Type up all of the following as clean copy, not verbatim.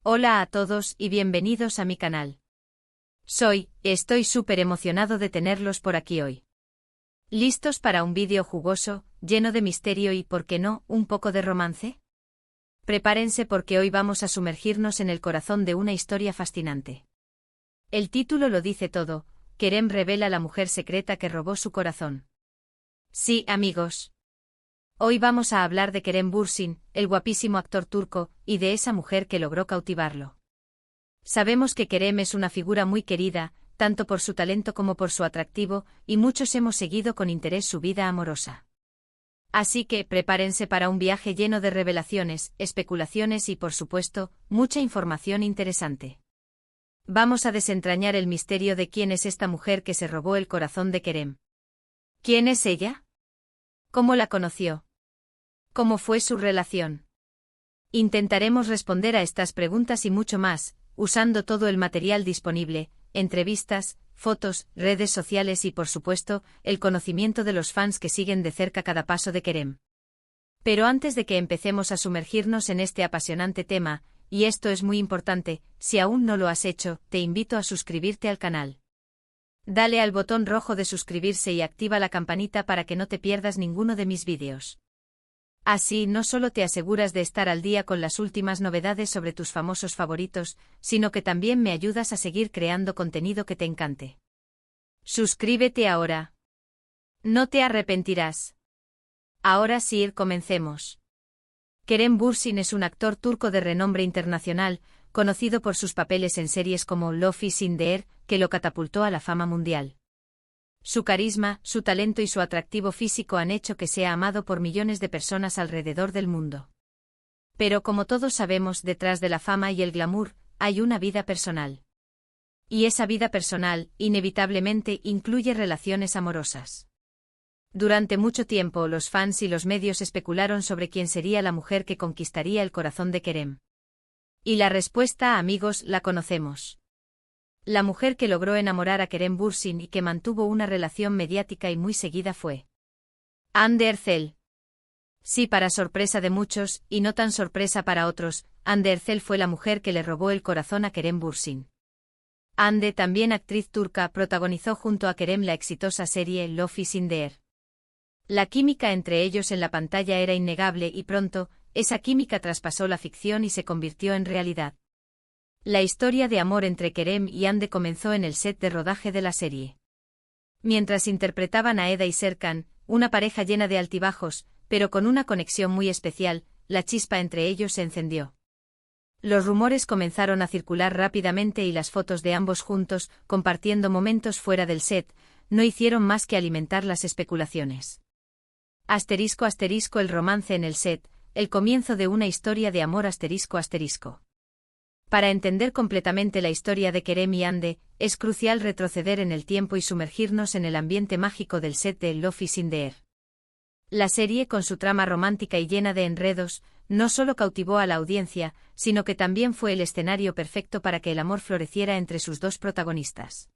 Hola a todos y bienvenidos a mi canal. Estoy súper emocionado de tenerlos por aquí hoy. ¿Listos para un vídeo jugoso, lleno de misterio y, por qué no, un poco de romance? Prepárense porque hoy vamos a sumergirnos en el corazón de una historia fascinante. El título lo dice todo: Kerem revela la mujer secreta que robó su corazón. Sí, amigos. Hoy vamos a hablar de Kerem Bürsin, el guapísimo actor turco, y de esa mujer que logró cautivarlo. Sabemos que Kerem es una figura muy querida, tanto por su talento como por su atractivo, y muchos hemos seguido con interés su vida amorosa. Así que prepárense para un viaje lleno de revelaciones, especulaciones y, por supuesto, mucha información interesante. Vamos a desentrañar el misterio de quién es esta mujer que se robó el corazón de Kerem. ¿Quién es ella? ¿Cómo la conoció? ¿Cómo fue su relación? Intentaremos responder a estas preguntas y mucho más, usando todo el material disponible, entrevistas, fotos, redes sociales y, por supuesto, el conocimiento de los fans que siguen de cerca cada paso de Kerem. Pero antes de que empecemos a sumergirnos en este apasionante tema, y esto es muy importante, si aún no lo has hecho, te invito a suscribirte al canal. Dale al botón rojo de suscribirse y activa la campanita para que no te pierdas ninguno de mis vídeos. Así no solo te aseguras de estar al día con las últimas novedades sobre tus famosos favoritos, sino que también me ayudas a seguir creando contenido que te encante. Suscríbete ahora. No te arrepentirás. Ahora sí, comencemos. Kerem Bürsin es un actor turco de renombre internacional, conocido por sus papeles en series como Love is in the Air, que lo catapultó a la fama mundial. Su carisma, su talento y su atractivo físico han hecho que sea amado por millones de personas alrededor del mundo. Pero como todos sabemos, detrás de la fama y el glamour, hay una vida personal. Y esa vida personal, inevitablemente, incluye relaciones amorosas. Durante mucho tiempo los fans y los medios especularon sobre quién sería la mujer que conquistaría el corazón de Kerem. Y la respuesta, amigos, la conocemos. La mujer que logró enamorar a Kerem Bürsin y que mantuvo una relación mediática y muy seguida fue Hande Erçel. Sí, para sorpresa de muchos, y no tan sorpresa para otros, Hande Erçel fue la mujer que le robó el corazón a Kerem Bürsin. Hande, también actriz turca, protagonizó junto a Kerem la exitosa serie Love is in the Air. La química entre ellos en la pantalla era innegable y pronto, esa química traspasó la ficción y se convirtió en realidad. La historia de amor entre Kerem y Hande comenzó en el set de rodaje de la serie. Mientras interpretaban a Eda y Serkan, una pareja llena de altibajos, pero con una conexión muy especial, la chispa entre ellos se encendió. Los rumores comenzaron a circular rápidamente y las fotos de ambos juntos, compartiendo momentos fuera del set, no hicieron más que alimentar las especulaciones. *** El romance en el set, el comienzo de una historia de amor ***. Para entender completamente la historia de Kerem y Hande, es crucial retroceder en el tiempo y sumergirnos en el ambiente mágico del set de Love is in the Air. La serie, con su trama romántica y llena de enredos, no solo cautivó a la audiencia, sino que también fue el escenario perfecto para que el amor floreciera entre sus dos protagonistas.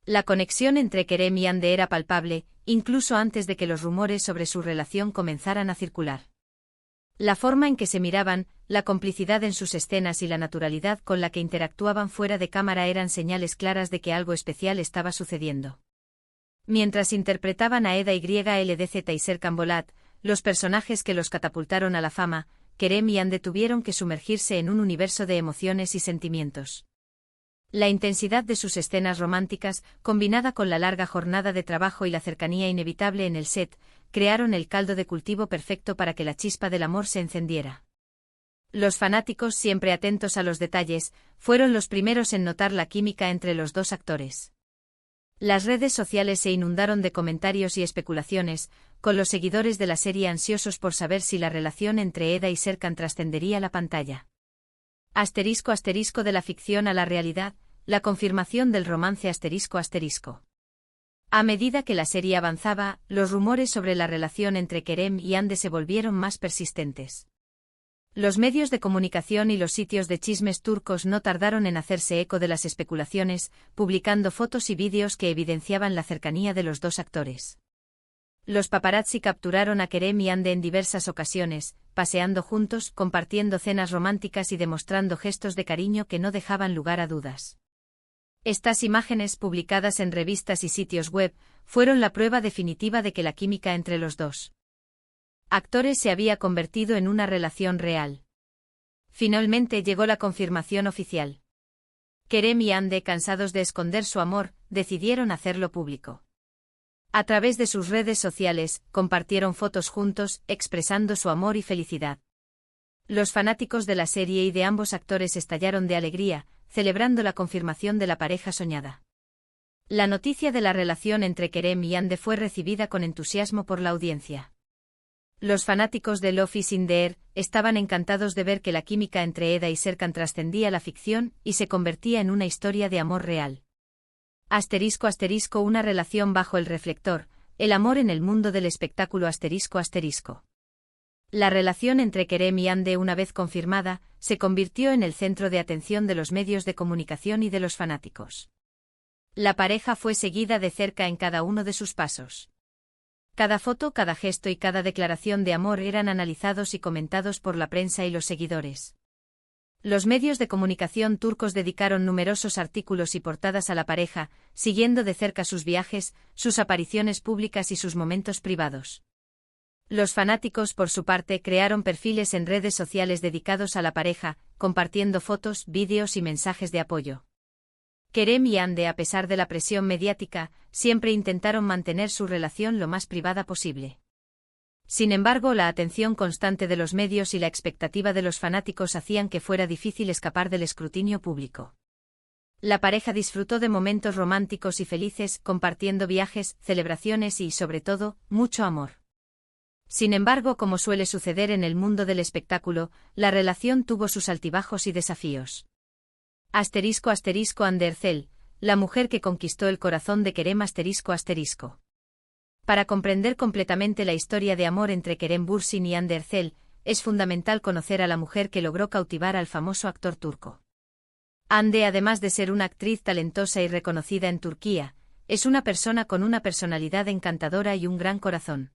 La conexión entre Kerem y Hande era palpable, incluso antes de que los rumores sobre su relación comenzaran a circular. La forma en que se miraban, la complicidad en sus escenas y la naturalidad con la que interactuaban fuera de cámara eran señales claras de que algo especial estaba sucediendo. Mientras interpretaban a Eda YLDZ y Serkan Bolat, los personajes que los catapultaron a la fama, Kerem y Hande tuvieron que sumergirse en un universo de emociones y sentimientos. La intensidad de sus escenas románticas, combinada con la larga jornada de trabajo y la cercanía inevitable en el set, crearon el caldo de cultivo perfecto para que la chispa del amor se encendiera. Los fanáticos, siempre atentos a los detalles, fueron los primeros en notar la química entre los dos actores. Las redes sociales se inundaron de comentarios y especulaciones, con los seguidores de la serie ansiosos por saber si la relación entre Eda y Serkan trascendería la pantalla. *** De la ficción a la realidad, la confirmación del romance ***. A medida que la serie avanzaba, los rumores sobre la relación entre Kerem y Hande se volvieron más persistentes. Los medios de comunicación y los sitios de chismes turcos no tardaron en hacerse eco de las especulaciones, publicando fotos y vídeos que evidenciaban la cercanía de los dos actores. Los paparazzi capturaron a Kerem y Hande en diversas ocasiones, paseando juntos, compartiendo cenas románticas y demostrando gestos de cariño que no dejaban lugar a dudas. Estas imágenes, publicadas en revistas y sitios web, fueron la prueba definitiva de que la química entre los dos actores se había convertido en una relación real. Finalmente llegó la confirmación oficial. Kerem y Hande, cansados de esconder su amor, decidieron hacerlo público. A través de sus redes sociales, compartieron fotos juntos, expresando su amor y felicidad. Los fanáticos de la serie y de ambos actores estallaron de alegría, celebrando la confirmación de la pareja soñada. La noticia de la relación entre Kerem y Hande fue recibida con entusiasmo por la audiencia. Los fanáticos de Love is in the Air estaban encantados de ver que la química entre Eda y Serkan trascendía la ficción y se convertía en una historia de amor real. ***, una relación bajo el reflector, el amor en el mundo del espectáculo ***. La relación entre Kerem y Hande, una vez confirmada, se convirtió en el centro de atención de los medios de comunicación y de los fanáticos. La pareja fue seguida de cerca en cada uno de sus pasos. Cada foto, cada gesto y cada declaración de amor eran analizados y comentados por la prensa y los seguidores. Los medios de comunicación turcos dedicaron numerosos artículos y portadas a la pareja, siguiendo de cerca sus viajes, sus apariciones públicas y sus momentos privados. Los fanáticos, por su parte, crearon perfiles en redes sociales dedicados a la pareja, compartiendo fotos, vídeos y mensajes de apoyo. Kerem y Hande, a pesar de la presión mediática, siempre intentaron mantener su relación lo más privada posible. Sin embargo, la atención constante de los medios y la expectativa de los fanáticos hacían que fuera difícil escapar del escrutinio público. La pareja disfrutó de momentos románticos y felices, compartiendo viajes, celebraciones y, sobre todo, mucho amor. Sin embargo, como suele suceder en el mundo del espectáculo, la relación tuvo sus altibajos y desafíos. ***Hande Erçel, la mujer que conquistó el corazón de Kerem ***. Para comprender completamente la historia de amor entre Kerem Bürsin y Hande Erçel, es fundamental conocer a la mujer que logró cautivar al famoso actor turco. Hande, además de ser una actriz talentosa y reconocida en Turquía, es una persona con una personalidad encantadora y un gran corazón.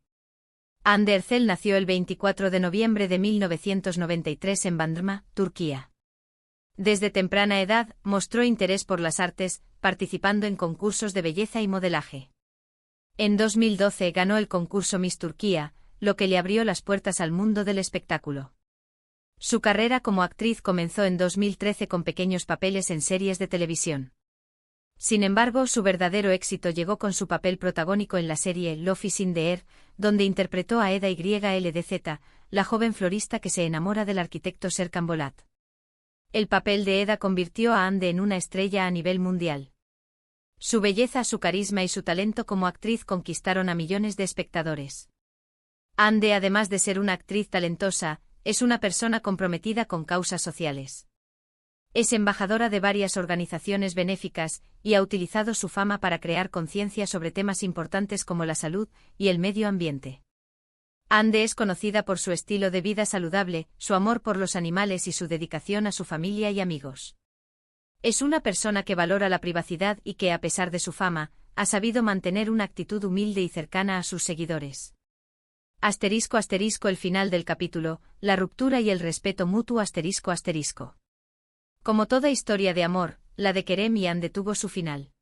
Hande Erçel nació el 24 de noviembre de 1993 en Bandırma, Turquía. Desde temprana edad, mostró interés por las artes, participando en concursos de belleza y modelaje. En 2012 ganó el concurso Miss Turquía, lo que le abrió las puertas al mundo del espectáculo. Su carrera como actriz comenzó en 2013 con pequeños papeles en series de televisión. Sin embargo, su verdadero éxito llegó con su papel protagónico en la serie Love is in the Air, donde interpretó a Eda Ylz, la joven florista que se enamora del arquitecto Serkan Bolat. El papel de Eda convirtió a Hande en una estrella a nivel mundial. Su belleza, su carisma y su talento como actriz conquistaron a millones de espectadores. Hande, además de ser una actriz talentosa, es una persona comprometida con causas sociales. Es embajadora de varias organizaciones benéficas y ha utilizado su fama para crear conciencia sobre temas importantes como la salud y el medio ambiente. Hande es conocida por su estilo de vida saludable, su amor por los animales y su dedicación a su familia y amigos. Es una persona que valora la privacidad y que, a pesar de su fama, ha sabido mantener una actitud humilde y cercana a sus seguidores. ***, el final del capítulo, la ruptura y el respeto mutuo ***. Como toda historia de amor, la de Kerem y Hande tuvo su final.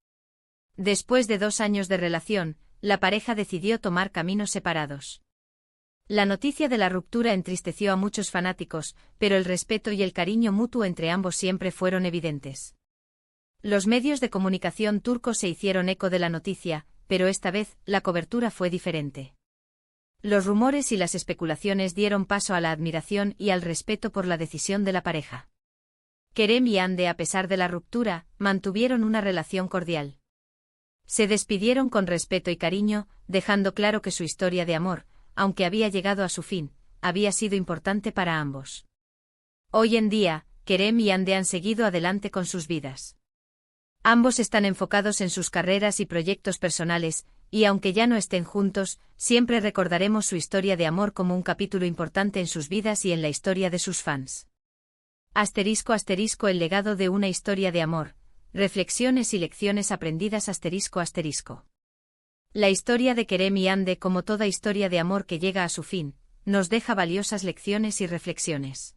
Después de 2 años de relación, la pareja decidió tomar caminos separados. La noticia de la ruptura entristeció a muchos fanáticos, pero el respeto y el cariño mutuo entre ambos siempre fueron evidentes. Los medios de comunicación turcos se hicieron eco de la noticia, pero esta vez, la cobertura fue diferente. Los rumores y las especulaciones dieron paso a la admiración y al respeto por la decisión de la pareja. Kerem y Hande, a pesar de la ruptura, mantuvieron una relación cordial. Se despidieron con respeto y cariño, dejando claro que su historia de amor, aunque había llegado a su fin, había sido importante para ambos. Hoy en día, Kerem y Hande han seguido adelante con sus vidas. Ambos están enfocados en sus carreras y proyectos personales, y aunque ya no estén juntos, siempre recordaremos su historia de amor como un capítulo importante en sus vidas y en la historia de sus fans. ***, el legado de una historia de amor, reflexiones y lecciones aprendidas ***. La historia de Kerem y Hande, como toda historia de amor que llega a su fin, nos deja valiosas lecciones y reflexiones.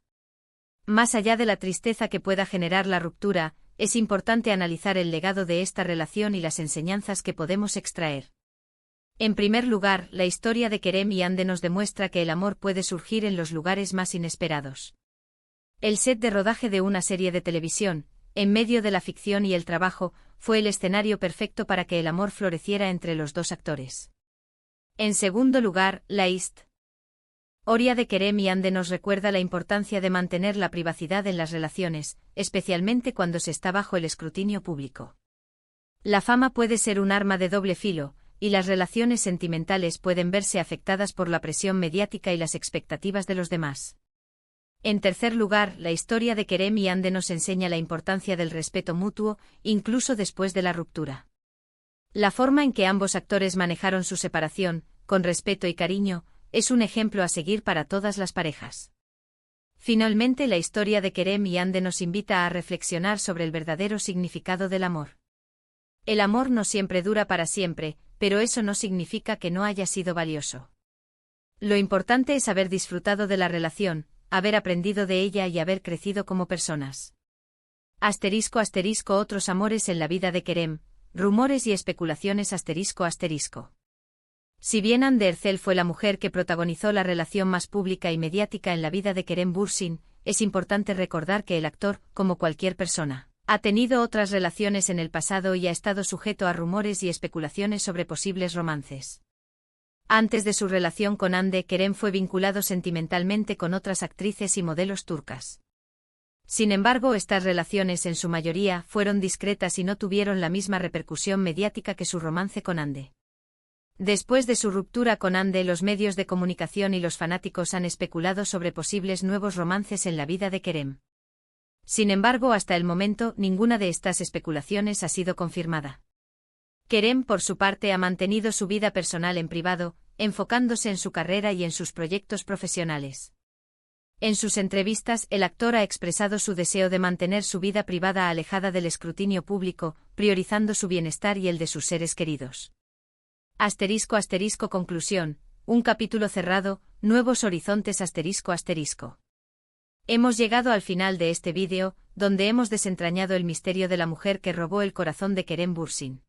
Más allá de la tristeza que pueda generar la ruptura, es importante analizar el legado de esta relación y las enseñanzas que podemos extraer. En primer lugar, la historia de Kerem y Ande nos demuestra que el amor puede surgir en los lugares más inesperados. El set de rodaje de una serie de televisión, en medio de la ficción y el trabajo, fue el escenario perfecto para que el amor floreciera entre los dos actores. En segundo lugar, la historia de Kerem y Ande nos recuerda la importancia de mantener la privacidad en las relaciones, especialmente cuando se está bajo el escrutinio público. La fama puede ser un arma de doble filo, y las relaciones sentimentales pueden verse afectadas por la presión mediática y las expectativas de los demás. En tercer lugar, la historia de Kerem y Ande nos enseña la importancia del respeto mutuo, incluso después de la ruptura. La forma en que ambos actores manejaron su separación, con respeto y cariño, es un ejemplo a seguir para todas las parejas. Finalmente, la historia de Kerem y Ande nos invita a reflexionar sobre el verdadero significado del amor. El amor no siempre dura para siempre, pero eso no significa que no haya sido valioso. Lo importante es haber disfrutado de la relación, haber aprendido de ella y haber crecido como personas. ***, otros amores en la vida de Kerem, rumores y especulaciones ***. Si bien Hande Erçel fue la mujer que protagonizó la relación más pública y mediática en la vida de Kerem Bürsin, es importante recordar que el actor, como cualquier persona, ha tenido otras relaciones en el pasado y ha estado sujeto a rumores y especulaciones sobre posibles romances. Antes de su relación con Hande, Kerem fue vinculado sentimentalmente con otras actrices y modelos turcas. Sin embargo, estas relaciones en su mayoría fueron discretas y no tuvieron la misma repercusión mediática que su romance con Hande. Después de su ruptura con Hande, los medios de comunicación y los fanáticos han especulado sobre posibles nuevos romances en la vida de Kerem. Sin embargo, hasta el momento, ninguna de estas especulaciones ha sido confirmada. Kerem, por su parte, ha mantenido su vida personal en privado, enfocándose en su carrera y en sus proyectos profesionales. En sus entrevistas, el actor ha expresado su deseo de mantener su vida privada alejada del escrutinio público, priorizando su bienestar y el de sus seres queridos. ***, conclusión, un capítulo cerrado, nuevos horizontes ***. Hemos llegado al final de este vídeo, donde hemos desentrañado el misterio de la mujer que robó el corazón de Kerem Bürsin.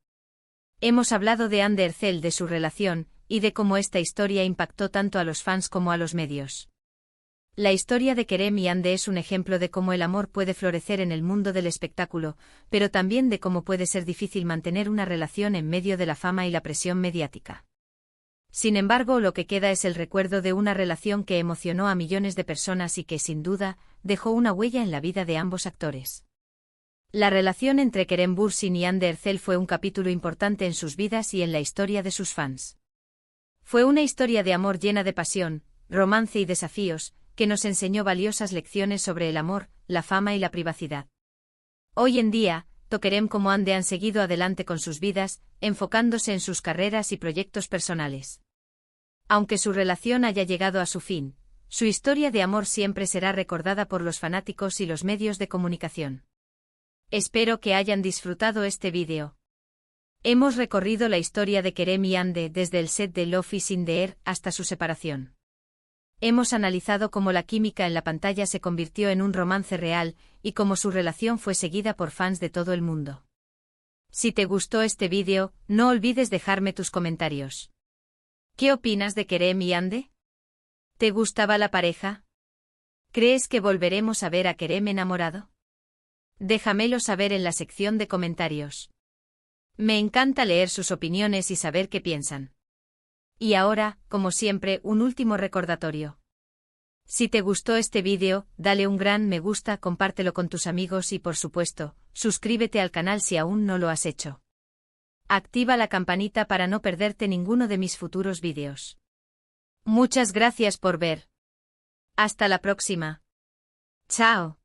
Hemos hablado de Hande Erçel, de su relación, y de cómo esta historia impactó tanto a los fans como a los medios. La historia de Kerem y Hande es un ejemplo de cómo el amor puede florecer en el mundo del espectáculo, pero también de cómo puede ser difícil mantener una relación en medio de la fama y la presión mediática. Sin embargo, lo que queda es el recuerdo de una relación que emocionó a millones de personas y que, sin duda, dejó una huella en la vida de ambos actores. La relación entre Kerem Bürsin y Hande Erçel fue un capítulo importante en sus vidas y en la historia de sus fans. Fue una historia de amor llena de pasión, romance y desafíos, que nos enseñó valiosas lecciones sobre el amor, la fama y la privacidad. Hoy en día, tanto Kerem como Hande han seguido adelante con sus vidas, enfocándose en sus carreras y proyectos personales. Aunque su relación haya llegado a su fin, su historia de amor siempre será recordada por los fanáticos y los medios de comunicación. Espero que hayan disfrutado este vídeo. Hemos recorrido la historia de Kerem y Hande desde el set de Love is in the Air hasta su separación. Hemos analizado cómo la química en la pantalla se convirtió en un romance real, y cómo su relación fue seguida por fans de todo el mundo. Si te gustó este vídeo, no olvides dejarme tus comentarios. ¿Qué opinas de Kerem y Hande? ¿Te gustaba la pareja? ¿Crees que volveremos a ver a Kerem enamorado? Déjamelo saber en la sección de comentarios. Me encanta leer sus opiniones y saber qué piensan. Y ahora, como siempre, un último recordatorio. Si te gustó este vídeo, dale un gran me gusta, compártelo con tus amigos y, por supuesto, suscríbete al canal si aún no lo has hecho. Activa la campanita para no perderte ninguno de mis futuros vídeos. Muchas gracias por ver. Hasta la próxima. Chao.